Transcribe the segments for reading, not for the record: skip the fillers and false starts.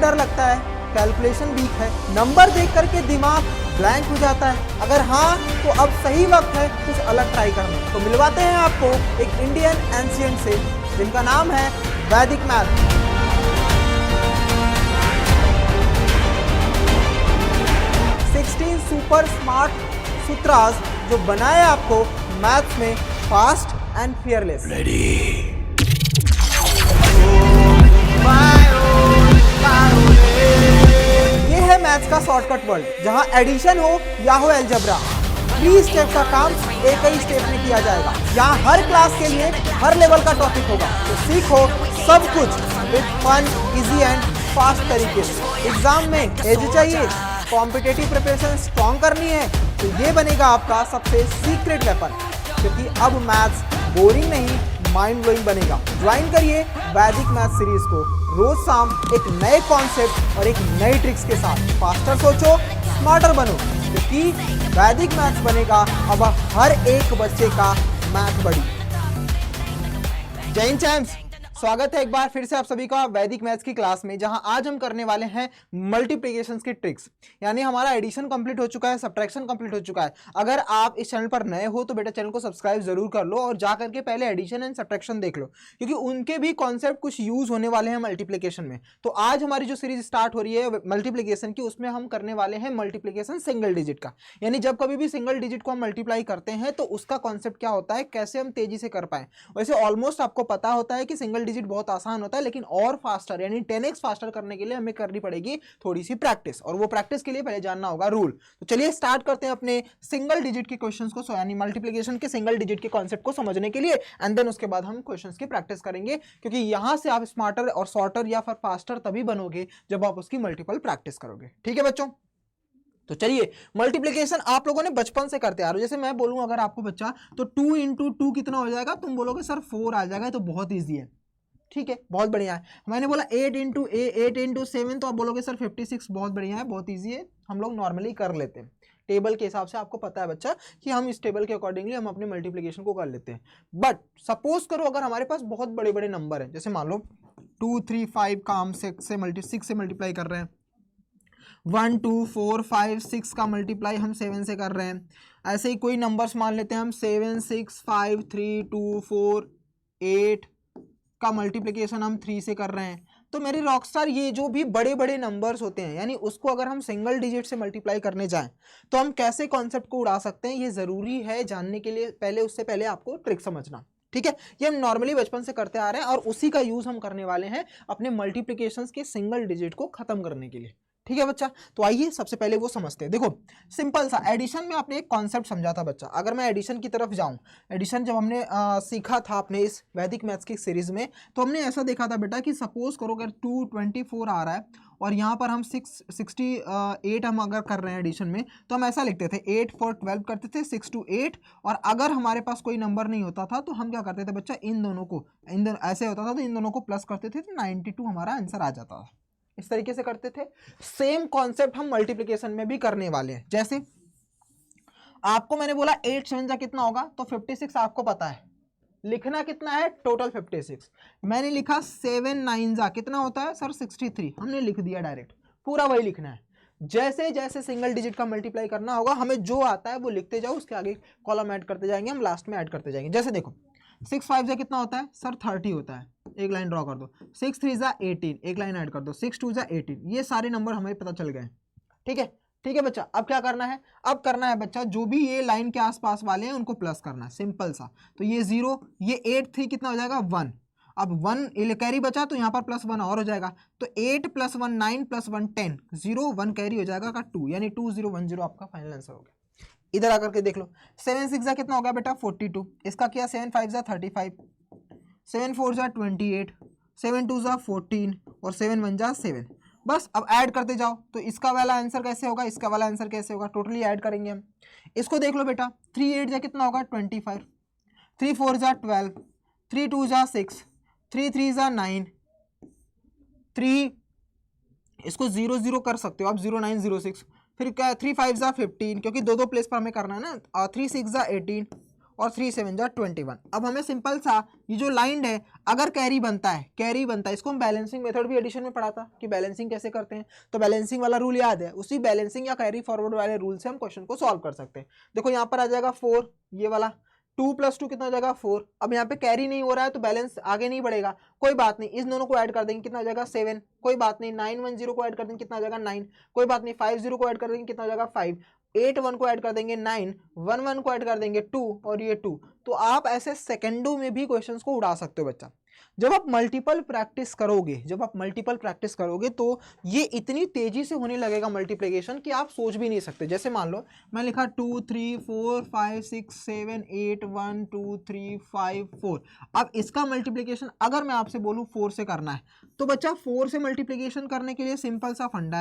डर लगता है, कैलकुलेशन वीक है, नंबर देख करके दिमाग ब्लैंक हो जाता है? अगर हाँ तो अब सही वक्त है कुछ अलग ट्राई करना। तो मिलवाते हैं आपको एक इंडियन एंशिएंट से जिनका नाम है वैदिक मैथ। 16 सुपर स्मार्ट सूत्रास जो बनाए आपको मैथ्स में फास्ट एंड फियरलेस। ये है मैथ्स का शॉर्टकट वर्ल्ड, जहां एडिशन हो या हो अलजेब्रा, 3 स्टेप का काम एक ही स्टेप में किया जाएगा। यहाँ हर क्लास के लिए हर लेवल का टॉपिक होगा, तो सीखो सब कुछ with fun, easy and fast तरीके से। एग्जाम में एज चाहिए, कॉम्पिटेटिव प्रिपरेशन स्ट्रॉन्ग करनी है, तो ये बनेगा आपका सबसे सीक्रेट वेपन, क्योंकि अब मैथ्स बोरिंग नहीं माइंड ब्लोइंग बनेगा। ज्वाइन करिए वैदिक मैथ सीरीज को रोज शाम एक नए कॉन्सेप्ट और एक नई ट्रिक्स के साथ। फास्टर सोचो, स्मार्टर बनो, क्योंकि वैदिक मैथ्स बनेगा अब हर एक बच्चे का मैथ बड़ी। जय हिंद चैम्प्स, स्वागत है एक बार फिर से आप सभी का वैदिक मैथ्स की क्लास में, जहां आज हम करने वाले हैं मल्टीप्लिकेशन की ट्रिक्स। यानी हमारा एडिशन कंप्लीट हो चुका है, सब्ट्रैक्शन कंप्लीट हो चुका है। अगर आप इस चैनल पर नए हो तो बेटा चैनल को सब्सक्राइब जरूर कर लो और जा करके पहले एडिशन एंड सब्ट्रैक्शन देख लो, क्योंकि उनके भी कॉन्सेप्ट कुछ यूज होने वाले हैं मल्टीप्लिकेशन में। तो आज हमारी जो सीरीज स्टार्ट हो रही है मल्टीप्लिकेशन की, उसमें हम करने वाले हैं मल्टीप्लिकेशन सिंगल डिजिट का। यानी जब कभी भी सिंगल डिजिट को हम मल्टीप्लाई करते हैं तो उसका कॉन्सेप्ट क्या होता है, कैसे हम तेजी से कर पाए। वैसे ऑलमोस्ट आपको पता होता है कि सिंगल डिजिट बहुत आसान होता है, लेकिन और फास्टर यानी 10x फास्टर करने के लिए हमें करनी पड़ेगी थोड़ी सी प्रैक्टिस, और वो प्रैक्टिस के लिए पहले जानना होगा रूल। तो चलिए स्टार्ट करते हैं अपने सिंगल डिजिट के क्वेश्चंस को, यानी मल्टीप्लिकेशन के सिंगल डिजिट के कॉन्सेप्ट को समझने के लिए, एंड देन उसके बाद हम क्वेश्चंस की प्रैक्टिस करेंगे, क्योंकि यहां से आप स्मार्टर और शॉर्टर या फिर फास्टर तभी बनोगे जब आप उसकी मल्टीपल प्रैक्टिस करोगे। ठीक है बच्चों, तो चलिए मल्टीप्लिकेशन आप लोगों ने बचपन से करते आ रहे हो। जैसे मैं बोलूं अगर आपको बच्चा, तो 2 इंटू 2 कितना हो जाएगा, तुम बोलोगे सर 4 आ जाएगा, तो बहुत ईजी है। ठीक है, बहुत बढ़िया है। मैंने बोला 8 इंटू 7, तो आप बोलोगे सर 56, बहुत बढ़िया है, बहुत ईजी है, हम लोग नॉर्मली कर लेते हैं। टेबल के हिसाब से आपको पता है बच्चा कि हम इस टेबल के अकॉर्डिंगली हम अपने मल्टीप्लिकेशन को कर लेते हैं। बट सपोज करो अगर हमारे पास बहुत बड़े बड़े नंबर हैं, जैसे मान लो 2 3 5 का हम 6 से मल्टीप्लाई कर रहे हैं, 1 2 4 5 6 का मल्टीप्लाई हम 7 से कर रहे हैं। ऐसे ही कोई नंबर्स मान लेते हैं हम 7 6 5 3 2 4 8 का मल्टीप्लिकेशन हम 3 से कर रहे हैं। तो मेरे रॉकस्टार ये जो भी बड़े बड़े नंबर्स होते हैं, यानी उसको अगर हम सिंगल डिजिट से मल्टीप्लाई करने जाएं तो हम कैसे कॉन्सेप्ट को उड़ा सकते हैं, ये जरूरी है जानने के लिए। पहले उससे पहले आपको ट्रिक समझना, ठीक है। ये हम नॉर्मली बचपन से करते आ रहे हैं और उसी का यूज हम करने वाले हैं अपने मल्टीप्लिकेशंस के सिंगल डिजिट को खत्म करने के लिए। ठीक है बच्चा, तो आइए सबसे पहले वो समझते हैं। देखो सिंपल सा एडिशन में आपने एक कॉन्सेप्ट समझा था बच्चा। अगर मैं एडिशन की तरफ जाऊं, एडिशन जब हमने सीखा था अपने इस वैदिक मैथ्स की सीरीज में, तो हमने ऐसा देखा था बेटा कि सपोज करो अगर 224 आ रहा है और यहाँ पर हम 668 हम अगर कर रहे हैं एडिशन में, तो हम ऐसा लिखते थे 8 4 12 करते थे 6 to 8, और अगर हमारे पास कोई नंबर नहीं होता था तो हम क्या करते थे बच्चा, इन दोनों को ऐसे होता था तो इन दोनों को प्लस करते थे, तो 92 हमारा आंसर आ जाता था। इस तरीके से करते थे। सेम कॉन्सेप्ट हम मल्टीप्लिकेशन में भी करने वाले हैं। जैसे आपको मैंने बोला 8 7 जा कितना होगा, तो 56 आपको पता है, लिखना कितना है टोटल 56। मैंने लिखा 7 9 जा कितना होता है सर 63, हमने लिख दिया डायरेक्ट, पूरा वही लिखना है। जैसे जैसे सिंगल डिजिट का मल्टीप्लाई करना होगा, हमें जो आता है वो लिखते जाओ, उसके आगे कॉलम ऐड करते जाएंगे, हम लास्ट में ऐड करते जाएंगे। जैसे देखो 6 5 जा कितना होता है सर 30 होता है, एक लाइन ड्रॉ कर दो। 6 3 जा 18, एक लाइन ऐड कर दो। 6 2 जा 18, ये सारे नंबर हमें पता चल गए। ठीक है, ठीक है बच्चा। अब क्या करना है, अब करना है बच्चा जो भी ये लाइन के आसपास वाले हैं उनको प्लस करना है, सिंपल सा। तो ये 0, ये 8 3 कितना हो जाएगा 1। अब 1 कैरी बचा तो यहाँ पर प्लस 1 और हो जाएगा, तो 8 + 1 9 + 1 10, 0 1 कैरी हो जाएगा का 2, यानी 2010 आपका फाइनल आंसर हो गया। इधर आकर के देख लो 7 6 जा कितना हो गया बेटा 42, इसका क्या 7 5 जा 35, 7 4 जा 28, 7 2 जा 14 और 7 1 जा 7। बस अब ऐड करते जाओ, तो इसका वाला आंसर कैसे होगा, इसका वाला आंसर कैसे होगा, टोटली ऐड करेंगे हम। इसको देख लो बेटा 3 8 जा कितना होगा 25, 3 4 जा 12, 3 2 जा 6, 3 3 जा 9, 3 इसको 0 0 कर सकते हो आप, 0 9 0 6, फिर क्या 3 5 जा 15, क्योंकि दो प्लेस पर हमें करना है ना, 3 6 जा 18 और 3 7 जा 21। अब हमें सिंपल सा ये जो लाइन है अगर कैरी बनता है इसको हम बैलेंसिंग मेथड भी एडिशन में पढ़ा था कि बैलेंसिंग कैसे करते हैं, तो बैलेंसिंग वाला रूल याद है, उसी बैलेंसिंग या कैरी फॉरवर्ड वाले रूल से हम क्वेश्चन को सॉल्व कर सकते हैं। देखो यहाँ पर आ जाएगा 4, ये वाला 2 + 2 कितना हो जाएगा 4। अब यहाँ पे कैरी नहीं हो रहा है तो बैलेंस आगे नहीं बढ़ेगा, कोई बात नहीं, इस दोनों को ऐड कर देंगे कितना हो जाएगा 7, कोई बात नहीं, 9 1 0 को ऐड कर देंगे कितना हो जाएगा 9, कोई बात नहीं, 5 0 को ऐड कर देंगे कितना हो जाएगा 5, 8 1 को ऐड कर देंगे 9, 1 1 को ऐड कर देंगे 2 और ये 2। तो आप ऐसे सेकेंडों में भी क्वेश्चंस को उड़ा सकते हो बच्चा। जब आप मल्टीपल प्रैक्टिस करोगे तो ये इतनी तेजी से होने लगेगा मल्टीप्लिकेशन कि आप सोच भी नहीं सकते। जैसे मान लो मैं लिखा 2 3 4 5 6 7 8 1 2 3 5 4। अब इसका मल्टीप्लिकेशन अगर मैं आपसे बोलूं 4 से करना है तो बच्चा 4 से मल्टीप्लिकेशन करने के लिए सिंपल सा फंडा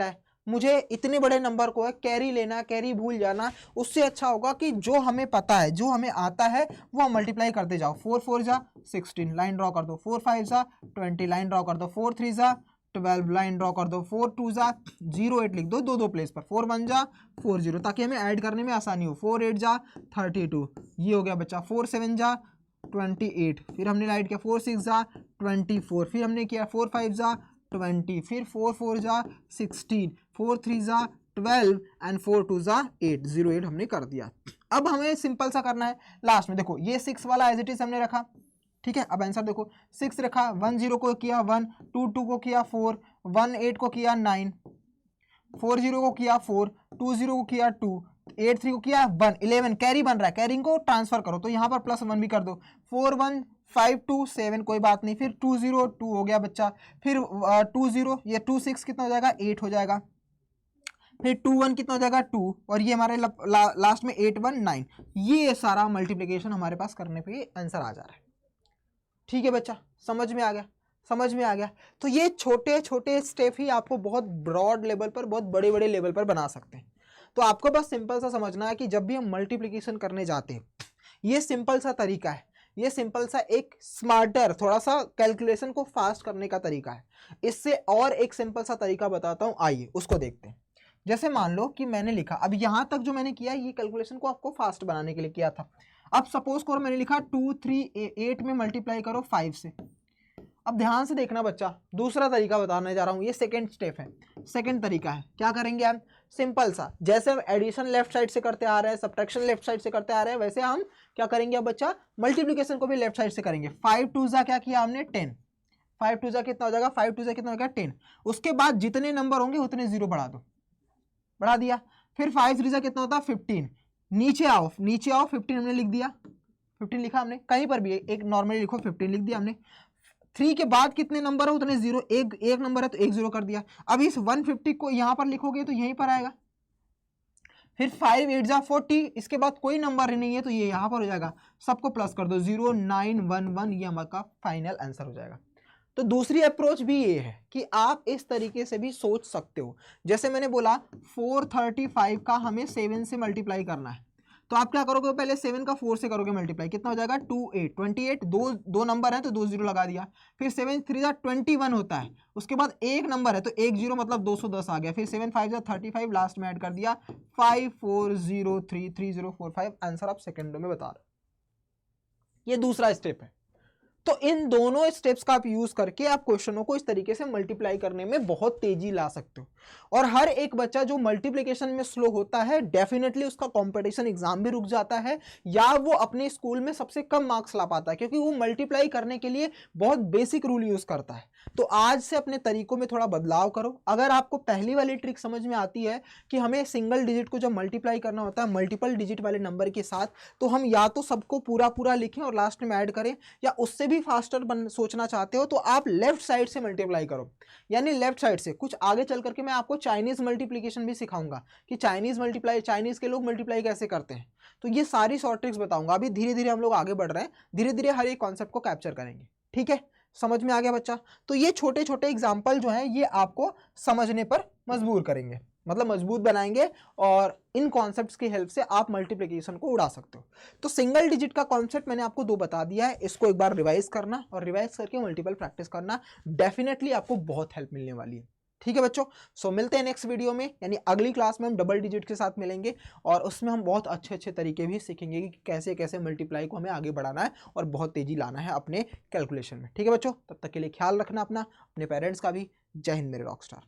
है, मुझे इतने बड़े नंबर को है कैरी लेना, कैरी भूल जाना, उससे अच्छा होगा कि जो हमें पता है, जो हमें आता है वो हम मल्टीप्लाई करते जाओ। 4 4 जा 16 लाइन ड्रॉ कर दो, 4 5 जा 20 लाइन ड्रॉ कर दो, 4 3 जा 12 लाइन ड्रॉ कर दो, 4 2 जा 0 8 लिख दो, दो प्लेस पर, 4 1 जा 4 0 ताकि हमें ऐड करने में आसानी हो, 4 8 जा 32, ये हो गया बच्चा, 4 7 जा 28, फिर हमने राइट किया 4 6 जा 24, फिर हमने किया 4 5 जा 20, फिर 4 4 जा 16, 4 3 जा 12 एंड 4 2 जा 8, 0 8 हमने कर दिया। अब हमें सिंपल सा करना है लास्ट में, देखो ये 6 वाला एज इट इज हमने रखा, ठीक है। अब आंसर देखो 6 रखा, 1 0 को किया 1, 2 2 को किया 4, 1 8 को किया 9, 4 0 को किया 4, 2 0 को किया 2, 8 3 को किया 1, 11 कैरी बन रहा है, कैरिंग को ट्रांसफर करो तो यहाँ पर +1 भी कर दो, 4 1 5 2 7, कोई बात नहीं, फिर 2 0 2 हो गया बच्चा, फिर 2 0 ये 2 6 कितना हो जाएगा 8 हो जाएगा, फिर 2 1 कितना हो जाएगा 2 और ये हमारे लास्ट में 8 1 9। ये सारा मल्टीप्लिकेशन हमारे पास करने पे आंसर आ जा रहा है। ठीक है बच्चा, समझ में आ गया। तो ये छोटे छोटे स्टेप ही आपको बहुत ब्रॉड लेवल पर, बहुत बड़े बड़े लेवल पर बना सकते हैं। तो आपको बस सिंपल सा समझना है कि जब भी हम मल्टीप्लिकेशन करने जाते हैं, ये सिंपल सा तरीका है, ये सिंपल सा एक स्मार्टर, थोड़ा सा कैलकुलेशन को फास्ट करने का तरीका है। इससे और एक सिंपल सा तरीका बताता हूं, आइए उसको देखते हैं। जैसे मान लो कि मैंने लिखा, अब यहां तक जो मैंने किया ये कैलकुलेशन को आपको फास्ट बनाने के लिए किया था। अब सपोज करो मैंने लिखा 2 3 8 में मल्टीप्लाई करो 5 से। अब ध्यान से देखना बच्चा, दूसरा तरीका बताने जा रहा हूं, ये सेकंड स्टेप है, सेकंड तरीका है। क्या करेंगे हम, सिंपल सा, जैसे हम एडिशन लेफ्ट साइड से करते आ रहे हैं, सब्ट्रैक्शन लेफ्ट साइड से करते आ रहे हैं, वैसे हम क्या करेंगे अब बच्चा, मल्टीप्लिकेशन को भी लेफ्ट साइड से करेंगे। 5 2 जा क्या किया हमने 10, 5 2 जा कितना हो जाएगा, 5 2 जा कितना हो गया 10। उसके बाद जितने नंबर होंगे उतने 0 बढ़ा दो, बढ़ा दिया। फिर 5 3 जा कितना होता है 15, नीचे आओ 15 हमने लिख दिया, 15 लिखा हमने, कहीं पर भी एक नॉर्मली लिखो 15 लिख दिया हमने। 3 के बाद कितने नंबर है उतने 0, एक नंबर है तो 1 0 कर दिया। अब इस 150 को यहां पर लिखोगे तो यहीं पर आएगा। फिर 5 8 जा 40, इसके बाद कोई नंबर नहीं है तो ये यहां पर हो जाएगा, सबको प्लस कर दो, 0 9 1 1, ये हमारा फाइनल आंसर हो जाएगा। तो दूसरी अप्रोच भी ये है कि आप इस तरीके से भी सोच सकते हो। जैसे मैंने बोला 435 का हमें 7 से मल्टीप्लाई करना है, तो आप क्या करोगे, पहले 7 का 4 से करोगे मल्टीप्लाई, कितना हो जाएगा 2 8 28, दो नंबर है तो 2 0 लगा दिया। फिर 7 3 जा 21 होता है, उसके बाद एक नंबर है तो 1 0 मतलब 210 आ गया। फिर 7 5 जा 35, लास्ट में ऐड कर दिया 5 4 0 3 3 0 4 5, आंसर आप सेकेंडों में बता रहे हो। ये दूसरा स्टेप है। तो इन दोनों स्टेप्स का आप यूज करके आप क्वेश्चनों को इस तरीके से मल्टीप्लाई करने में बहुत तेजी ला सकते हो। और हर एक बच्चा जो मल्टीप्लिकेशन में स्लो होता है, डेफिनेटली उसका कंपटीशन एग्जाम भी रुक जाता है, या वो अपने स्कूल में सबसे कम मार्क्स ला पाता है, क्योंकि वो मल्टीप्लाई करने के लिए बहुत बेसिक रूल यूज करता है। तो आज से अपने तरीकों में थोड़ा बदलाव करो। अगर आपको पहली वाली ट्रिक समझ में आती है कि हमें सिंगल डिजिट को जब मल्टीप्लाई करना होता है मल्टीपल डिजिट वाले नंबर के साथ, तो हम या तो सबको पूरा पूरा लिखें और लास्ट में ऐड करें, या उससे भी फास्टर सोचना चाहते हो तो आप लेफ्ट साइड से मल्टीप्लाई करो। यानी लेफ्ट साइड से कुछ आगे चल करके मैं आपको चाइनीज मल्टीप्लिकेशन भी सिखाऊंगा कि चाइनीज के लोग मल्टीप्लाई कैसे करते हैं। तो ये सारी शॉर्ट ट्रिक्स बताऊंगा। अभी धीरे धीरे हम लोग आगे बढ़ रहे हैं, धीरे धीरे हर एक कॉन्सेप्ट को कैप्चर करेंगे। ठीक है, समझ में आ गया बच्चा? तो ये छोटे छोटे एग्जाम्पल जो हैं ये आपको समझने पर मजबूर करेंगे, मतलब मजबूत बनाएंगे, और इन कॉन्सेप्ट्स की हेल्प से आप मल्टीप्लिकेशन को उड़ा सकते हो। तो सिंगल डिजिट का कॉन्सेप्ट मैंने आपको 2 बता दिया है, इसको एक बार रिवाइज करना और रिवाइज करके मल्टीपल प्रैक्टिस करना, डेफिनेटली आपको बहुत हेल्प मिलने वाली है। ठीक है बच्चों, सो मिलते हैं नेक्स्ट वीडियो में, यानी अगली क्लास में हम डबल डिजिट के साथ मिलेंगे और उसमें हम बहुत अच्छे अच्छे तरीके भी सीखेंगे कि कैसे कैसे मल्टीप्लाई को हमें आगे बढ़ाना है और बहुत तेजी लाना है अपने कैलकुलेशन में। ठीक है बच्चों, तब तक के लिए ख्याल रखना अपना, अपने पेरेंट्स का भी। जय हिंद मेरे रॉकस्टार।